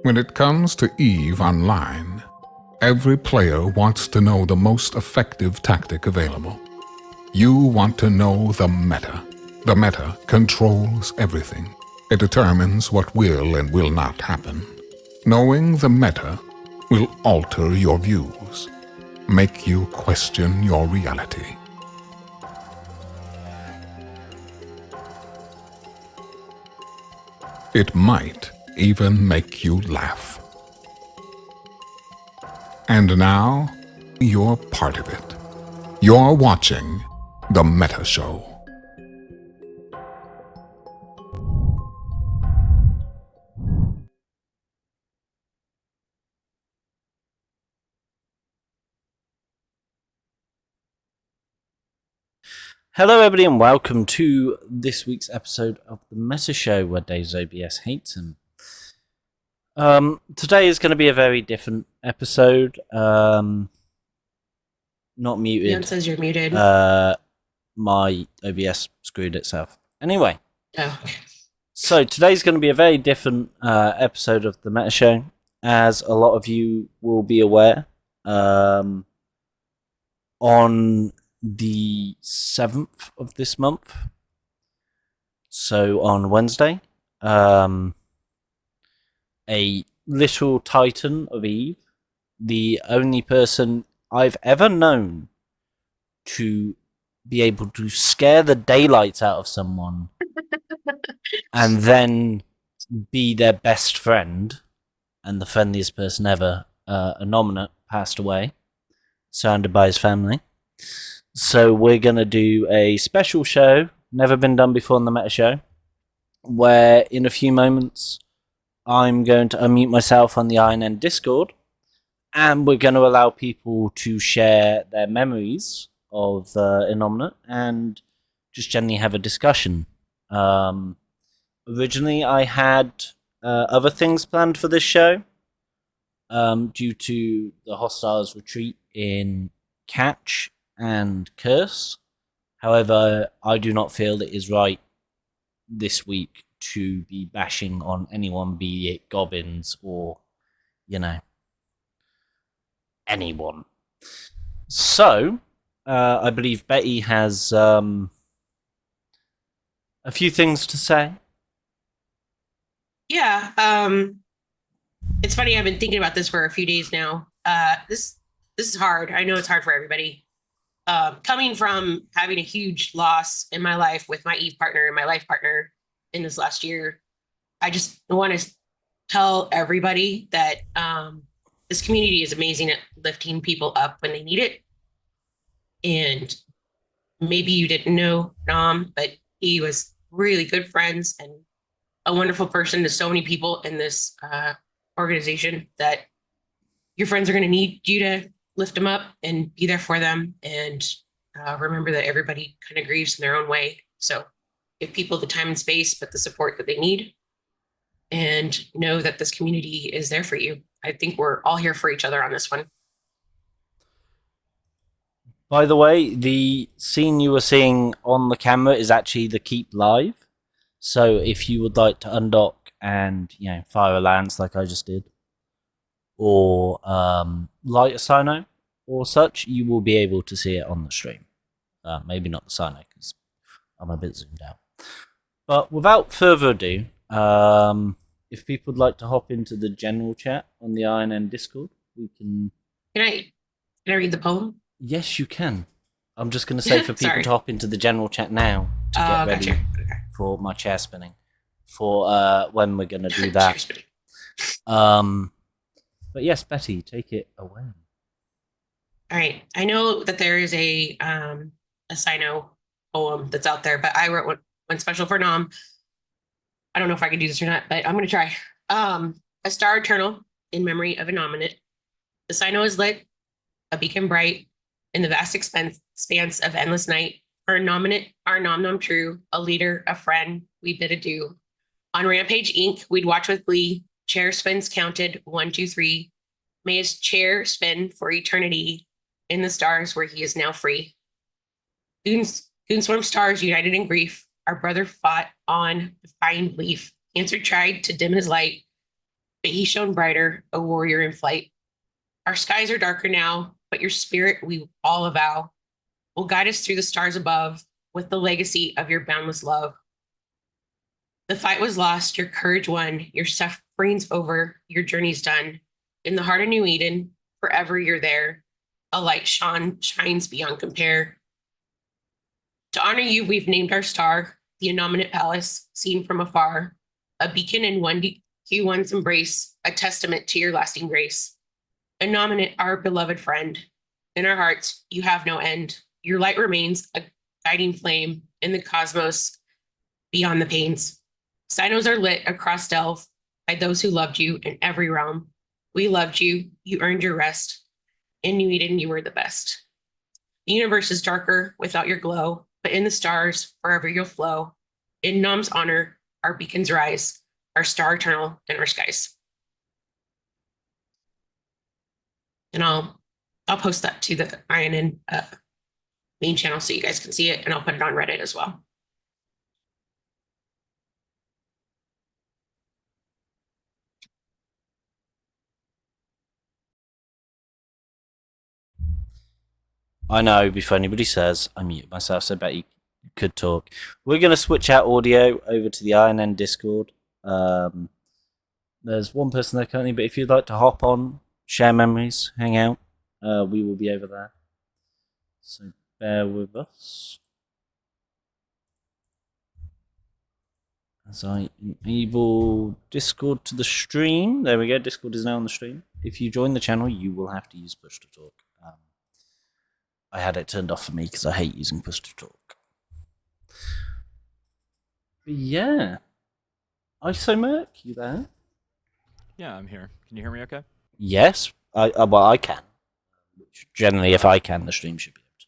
When it comes to EVE Online, every player wants to know the most effective tactic available. You want to know the meta. The meta controls everything. It determines what will and will not happen. Knowing the meta will alter your views, make you question your reality. It might even make you laugh. And now, you're part of it. You're watching The Meta Show. Hello everybody and welcome to this week's episode of The Meta Show where Dave's OBS hates him. Today is going to be a very different episode. Not muted. Leon says you're muted. My OBS screwed itself. Anyway. Oh. So today's going to be a very different episode of The Meta Show, as a lot of you will be aware. On the 7th of this month, so on Wednesday, a literal titan of EVE, the only person I've ever known to be able to scare the daylights out of someone and then be their best friend, and the friendliest person ever, Innominate, passed away, surrounded by his family. So we're going to do a special show, never been done before on the Meta Show, where in a few moments I'm going to unmute myself on the Iron End Discord, and we're going to allow people to share their memories of Innominate and just generally have a discussion. Originally I had other things planned for this show, due to the Hostiles retreat in Catch and Curse. However, I do not feel it is right this week to be bashing on anyone, be it Gobbins or, anyone. So, I believe Betty has a few things to say. Yeah, it's funny, I've been thinking about this for a few days now. This is hard. I know it's hard for everybody. Coming from having a huge loss in my life with my EVE partner and my life partner in this last year, I just want to tell everybody that this community is amazing at lifting people up when they need it. And maybe you didn't know Nam, but he was really good friends and a wonderful person to so many people in this organization, that your friends are going to need you to lift them up and be there for them, and remember that everybody kind of grieves in their own way. So give people the time and space, but the support that they need, and know that this community is there for you. I think we're all here for each other on this one. By the way, the scene you were seeing on the camera is actually the Keep Live. So if you would like to undock and, fire a lance like I just did, or light a Sino or such, you will be able to see it on the stream. Maybe not the Sino, because I'm a bit zoomed out. But without further ado, if people would like to hop into the general chat on the Iron End Discord, we can... Can I read the poem? Yes, you can. I'm just going to say for people to hop into the general chat now to get ready for my chair spinning, for when we're going to do that. But yes, Betty, take it away. All right. I know that there is a Sino poem that's out there, but I wrote one special for Nam. I don't know if I can do this or not, but I'm going to try. A star eternal in memory of Innominate. The Sino is lit, a beacon bright in the vast expanse of endless night. For Innominate, our nom true, a leader, a friend, we bid adieu. On Rampage Inc., we'd watch with glee. Chair spins counted 1, 2, 3. May his chair spin for eternity in the stars where he is now free. Goonswarm stars united in grief. Our brother fought on, defying belief. Cancer tried to dim his light. but he shone brighter, a warrior in flight. Our skies are darker now, but your spirit we all avow will guide us through the stars above with the legacy of your boundless love. The fight was lost, your courage won, your suffering's over, your journey's done. In the heart of New Eden, forever you're there. A light shines beyond compare. To honor you, we've named our star, the Innominate Palace, seen from afar, a beacon in Q1's embrace, a testament to your lasting grace. Innominate, our beloved friend. In our hearts, you have no end. Your light remains a guiding flame in the cosmos beyond the pains. Sinos are lit across Delve by those who loved you in every realm. We loved you. You earned your rest. In New Eden, you were the best. The universe is darker without your glow, but in the stars, forever you'll flow. In Nom's honor, our beacons rise, our star eternal in our skies. And I'll post that to the INN main channel so you guys can see it, and I'll put it on Reddit as well. I know, before anybody says, I mute myself, so I bet you could talk. We're going to switch out audio over to the INN Discord. There's one person there currently, but if you'd like to hop on, share memories, hang out, we will be over there. So bear with us as I enable Discord to the stream. There we go, Discord is now on the stream. If you join the channel, you will have to use push to talk. I had it turned off for me because I hate using push to talk. But yeah. Isomerc, you there? Yeah, I'm here. Can you hear me okay? Yes. I can. Generally, if I can, the stream should be able to.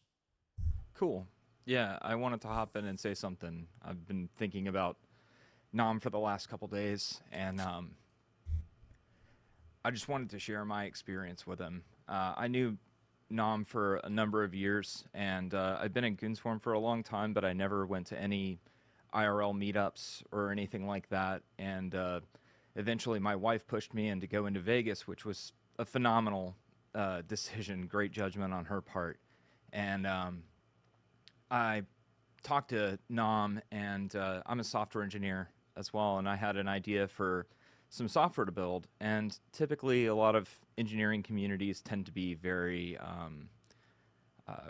Cool. Yeah, I wanted to hop in and say something. I've been thinking about Nom for the last couple days, and I just wanted to share my experience with him. I knew Nom for a number of years, and I've been in Goonswarm for a long time, but I never went to any IRL meetups or anything like that. And eventually my wife pushed me in to go into Vegas, which was a phenomenal decision, great judgment on her part. And I talked to Nom, and I'm a software engineer as well, and I had an idea for some software to build. And typically a lot of engineering communities tend to be very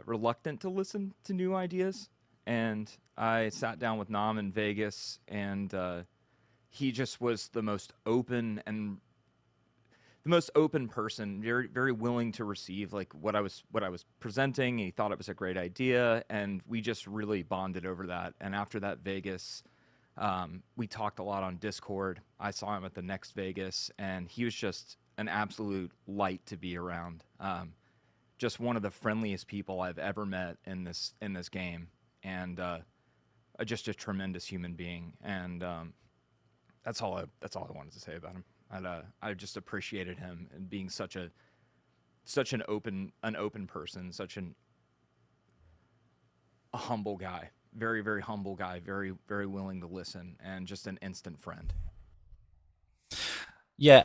reluctant to listen to new ideas. And I sat down with Nom in Vegas, and he just was the most open person, very very willing to receive like what I was presenting. He thought it was a great idea, and we just really bonded over that. And after that Vegas, we talked a lot on Discord. I saw him at the next Vegas, and he was just an absolute light to be around. Just one of the friendliest people I've ever met in this game, and just a tremendous human being. And that's all I wanted to say about him. I just appreciated him and being such an open person, a humble guy, very very humble guy, very very willing to listen, and just an instant friend. Yeah,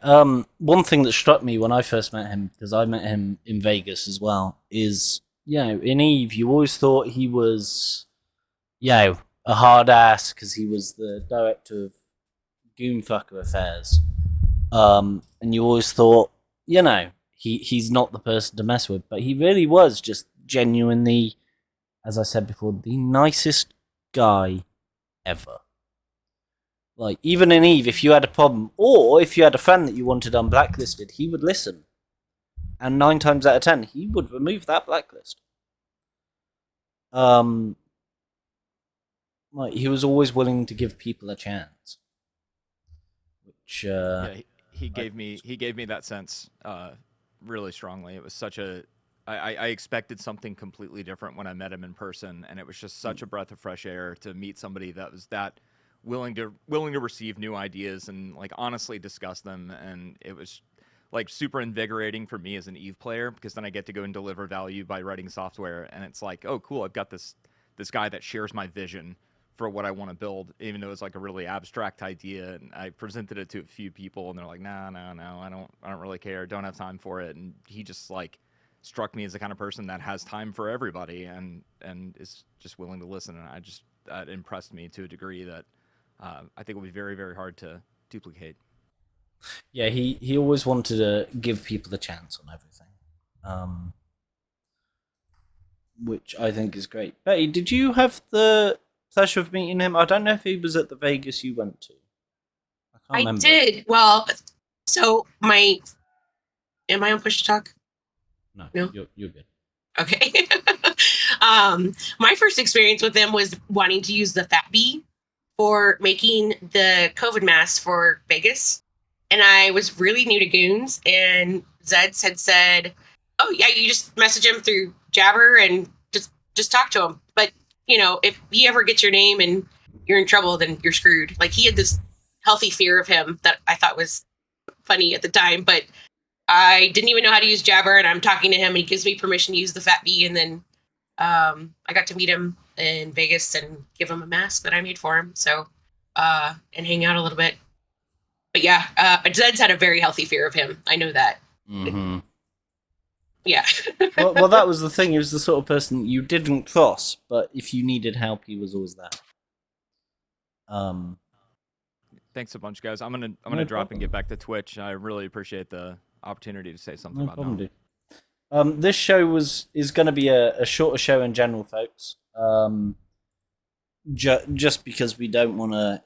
one thing that struck me when I first met him, because I met him in Vegas as well, is, in Eve, you always thought he was, a hard ass because he was the director of Goonfucker Affairs. And you always thought, he's not the person to mess with, but he really was just genuinely, as I said before, the nicest guy ever. Like, even in Eve, if you had a problem, or if you had a friend that you wanted unblacklisted, he would listen. And 9 times out of 10, he would remove that blacklist. Like, he was always willing to give people a chance. Which, he gave me that sense really strongly. It was such a... I expected something completely different when I met him in person, and it was just such a breath of fresh air to meet somebody that was that willing to receive new ideas and like honestly discuss them. And it was like super invigorating for me as an Eve player, because then I get to go and deliver value by writing software, and it's like, oh cool, I've got this guy that shares my vision for what I want to build, even though it's like a really abstract idea. And I presented it to a few people, and they're like, "No, I don't really care. Don't have time for it." And he just like struck me as the kind of person that has time for everybody and is just willing to listen. And that impressed me to a degree that I think will be very, very hard to duplicate. Yeah, he always wanted to give people a chance on everything, which I think is great. Betty, did you have the pleasure of meeting him? I don't know if he was at the Vegas you went to. I can't I remember. did. Well, so am I on push to talk? No, you're good. Okay. My first experience with them was wanting to use the Fat Bee for making the COVID masks for Vegas. And I was really new to Goons, and Zeds had said, "Oh yeah, you just message him through Jabber and just talk to him. But if he ever gets your name and you're in trouble, then you're screwed." Like, he had this healthy fear of him that I thought was funny at the time, but I didn't even know how to use Jabber, and I'm talking to him, and he gives me permission to use the Fat Bee, and then I got to meet him in Vegas and give him a mask that I made for him. So and hang out a little bit. But yeah, Zed's had a very healthy fear of him. I know that. Mm-hmm. Yeah. well, that was the thing. He was the sort of person you didn't cross, but if you needed help, he was always there. Thanks a bunch, guys. I'm gonna drop and get back to Twitch. I really appreciate the opportunity to say something about problem, now. dude. This show is going to be a shorter show in general, folks. Just because we don't want to,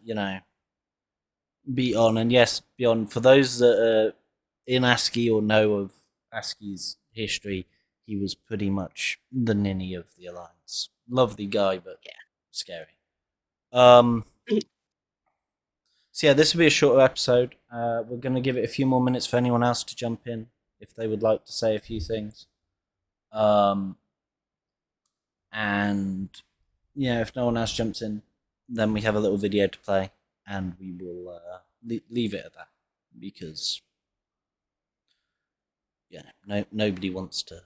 be on. And yes, be on. For those that are in ASCII or know of ASCII's history, he was pretty much the ninny of the Alliance. Lovely guy, but scary. So yeah, this will be a shorter episode. We're going to give it a few more minutes for anyone else to jump in if they would like to say a few things. And if no one else jumps in, then we have a little video to play, and we will leave it at that, because nobody wants to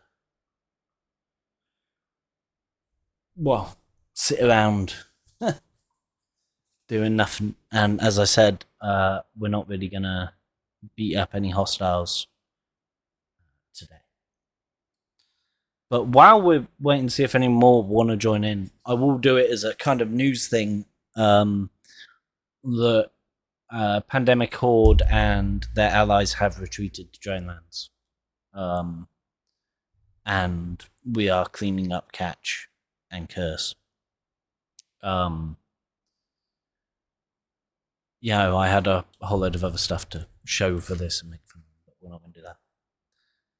sit around doing nothing. And as I said, we're not really gonna beat up any hostiles today. But while we're waiting to see if any more want to join in, I will do it as a kind of news thing. The Pandemic Horde and their allies have retreated to Drainlands. And we are cleaning up Catch and Curse. I had a whole load of other stuff to show for this and make fun of, but we're not going to do that.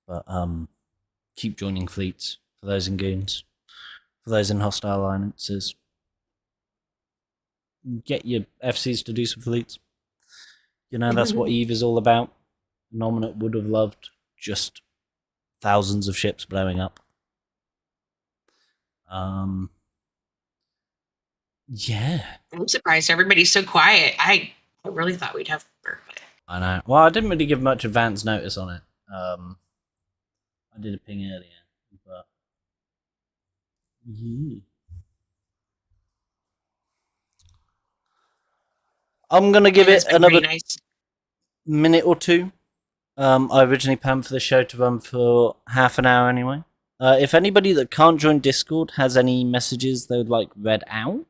But keep joining fleets for those in Goons, for those in hostile alliances. Get your FCs to do some fleets. That's what Eve is all about. Innominate would have loved just thousands of ships blowing up. Yeah. I'm surprised everybody's so quiet. I really thought we'd have more, but I know. Well, I didn't really give much advance notice on it. I did a ping earlier, but I'm gonna give it another minute or two. I originally planned for the show to run for half an hour anyway. If anybody that can't join Discord has any messages they would like read out,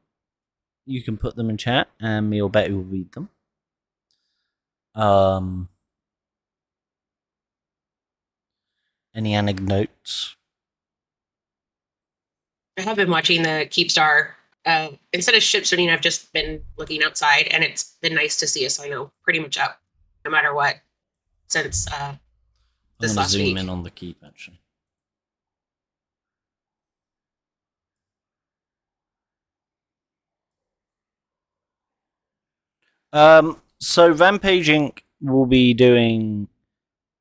you can put them in chat, and me or Betty will read them. Any anecdotes? I have been watching the Keepstar. Instead of ship spinning, I've just been looking outside, and it's been nice to see us. I know pretty much up, no matter what, since this last week. I'm zoom in on the keep actually. So Rampage Inc. will be doing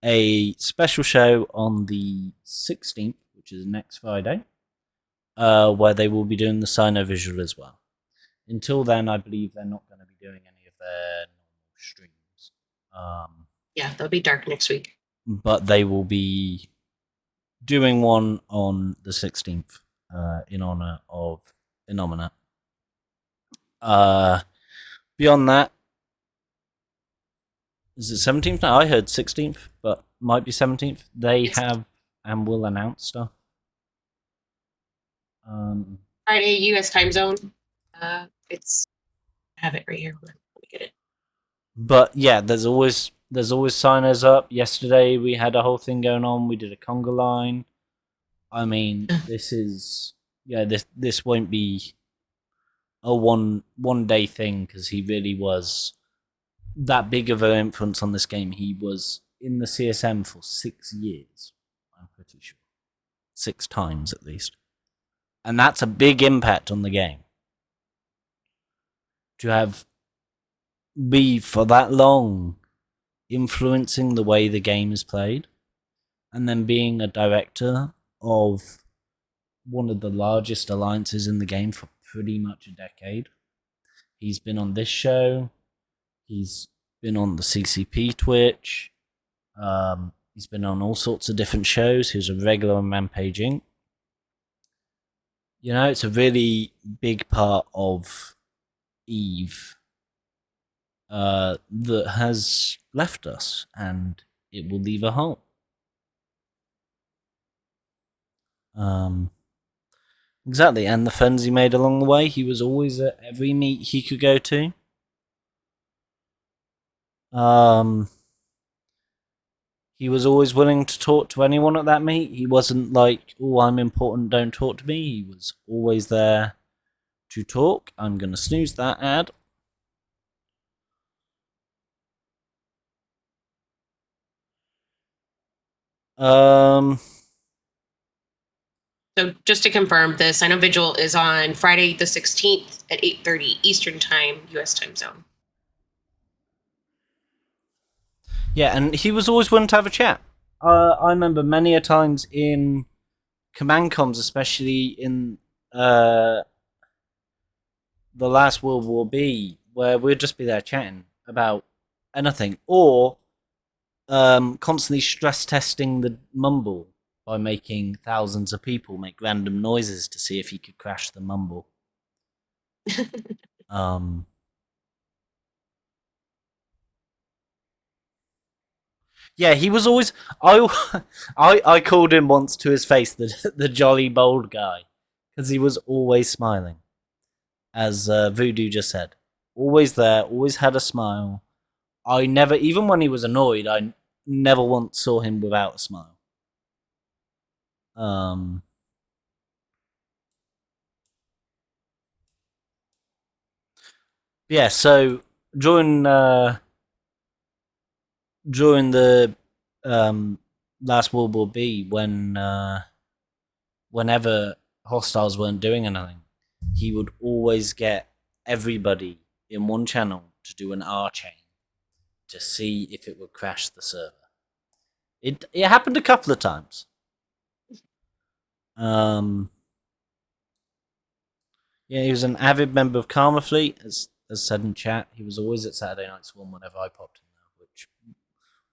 a special show on the 16th, which is next Friday, where they will be doing the Sino visual as well. Until then, I believe they're not going to be doing any of their normal streams. Yeah, they'll be dark next week. But they will be doing one on the 16th in honor of Innominate. Beyond that, is it 17th now? I heard 16th, but might be 17th. They have and will announce stuff. Friday, U.S. time zone. I have it right here. Let me get it. But yeah, there's always signers up. Yesterday we had a whole thing going on. We did a conga line. I mean, this won't be a one day thing because he really was that big of an influence on this game. He was in the CSM for 6 years. I'm pretty sure 6 times at least, and that's a big impact on the game. To have be for that long influencing the way the game is played, and then being a director of one of the largest alliances in the game for pretty much a decade. He's been on this show. He's been on the CCP Twitch. He's been on all sorts of different shows. He was a regular on Rampage Inc. You know, it's a really big part of Eve that has left us, and it will leave a hole. Exactly, and the friends he made along the way. He was always at every meet he could go to. He was always willing to talk to anyone at that meet. He wasn't like, "Oh, I'm important, don't talk to me." He was always there to talk. I'm going to snooze that ad. So just to confirm this, I know Vigil is on Friday the 16th at 8:30 Eastern Time, U.S. time zone. Yeah, and he was always willing to have a chat. I remember many a times in command comms, especially in the last World War B, where we'd just be there chatting about anything, or constantly stress testing the mumble by making thousands of people make random noises to see if he could crash the mumble. Yeah, he was always. I called him once to his face the jolly bold guy, because he was always smiling, as Voodoo just said. Always there, always had a smile. I never, even when he was annoyed, I never once saw him without a smile. Yeah, so during the last World War B, whenever hostiles weren't doing anything, he would always get everybody in one channel to do an R chain to see if it would crash the server. It happened a couple of times. Yeah, he was an avid member of Karma Fleet, as said in chat. He was always at Saturday Night Swarm whenever I popped in there, which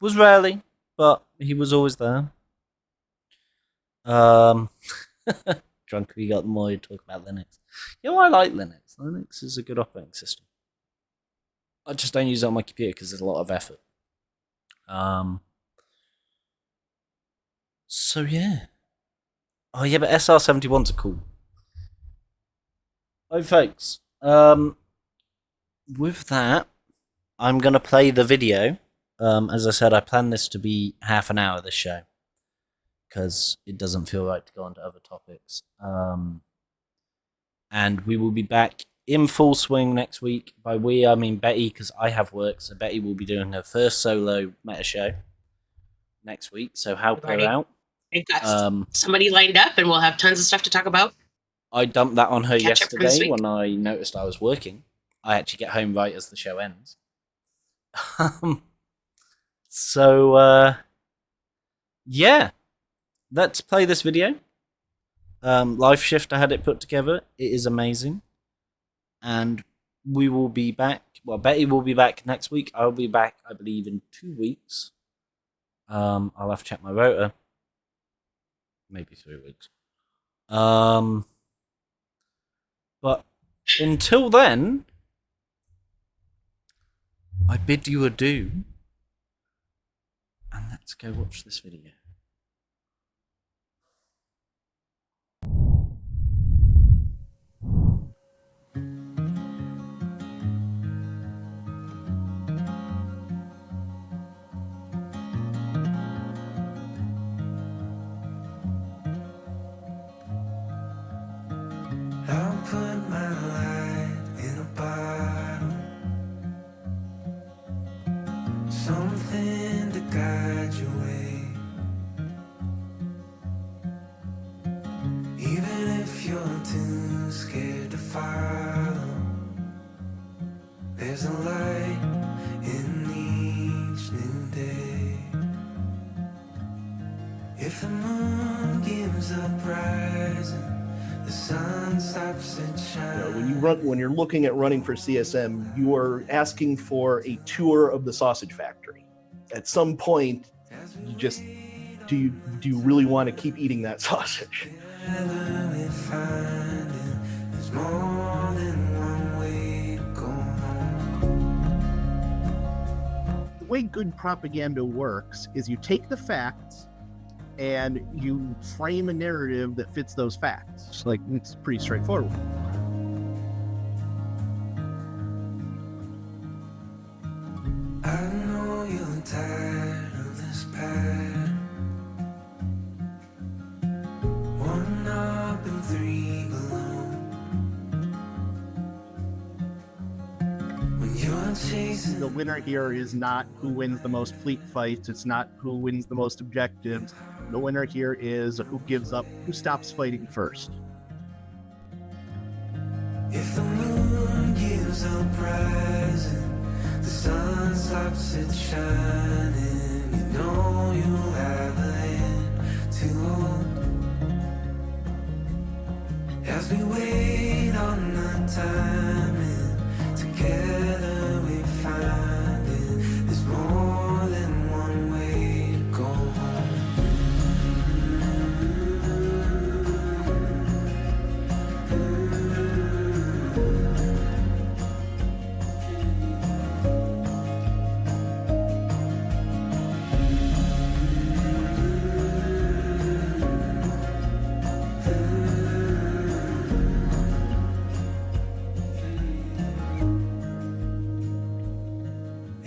was rarely, but he was always there. Drunk, we got more to talk about Linux. You know, I like Linux. Linux is a good operating system. I just don't use it on my computer because there's a lot of effort. So yeah. Oh yeah, but SR71s are cool. Oh folks. With that, I'm gonna play the video. As I said, I plan this to be half an hour, this show, because it doesn't feel right to go on to other topics. And we will be back in full swing next week. By we, I mean Betty, because I have work, so Betty will be doing her first solo Meta Show next week, so help her out. We've got somebody lined up, and we'll have tons of stuff to talk about. I dumped that on her yesterday when I noticed I was working. I actually get home right as the show ends. So, yeah. Let's play this video. Life Shift, I had it put together. It is amazing. And we will be back. Well, Betty will be back next week. I'll be back, I believe, in 2 weeks. I'll have to check my rotor. Maybe 3 weeks. But until then, I bid you adieu, and let's go watch this video. I'll put my light in a bottle, something to guide your way. Even if you're too scared to follow, there's a light in each new day. If the moon gives up rising, the sun stops and shines. When you're looking at running for CSM, you are asking for a tour of the sausage factory. At some point, you just do you really want to keep eating that sausage? Together we find it. There's more than one way to go home. The way good propaganda works is you take the facts and you frame a narrative that fits those facts. Like, it's pretty straightforward. I know you're tired of this pattern. 1 up and 3 below. When you're chasing The winner here is not who wins the most fleet fights. It's not who wins the most objectives. The winner here is who gives up, who stops fighting first. If the moon gives up rising, the sun stops it shining. You know you'll have a hand to hold. As we wait on the timing, together we find it. There's more than one way to go home.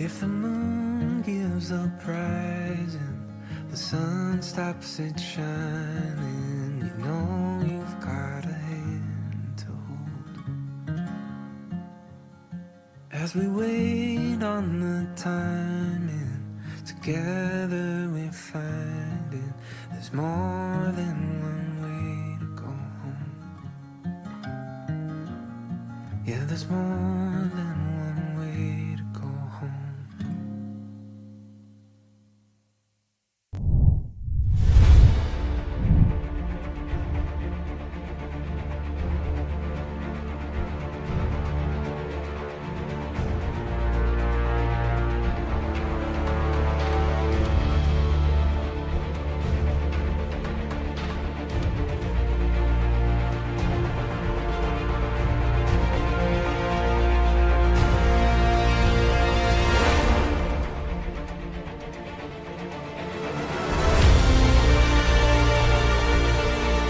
If the moon gives up rising, the sun stops it shining. You know you've got a hand to hold. As we wait on the timing, together we find it. There's more than one way to go home. Yeah, there's more than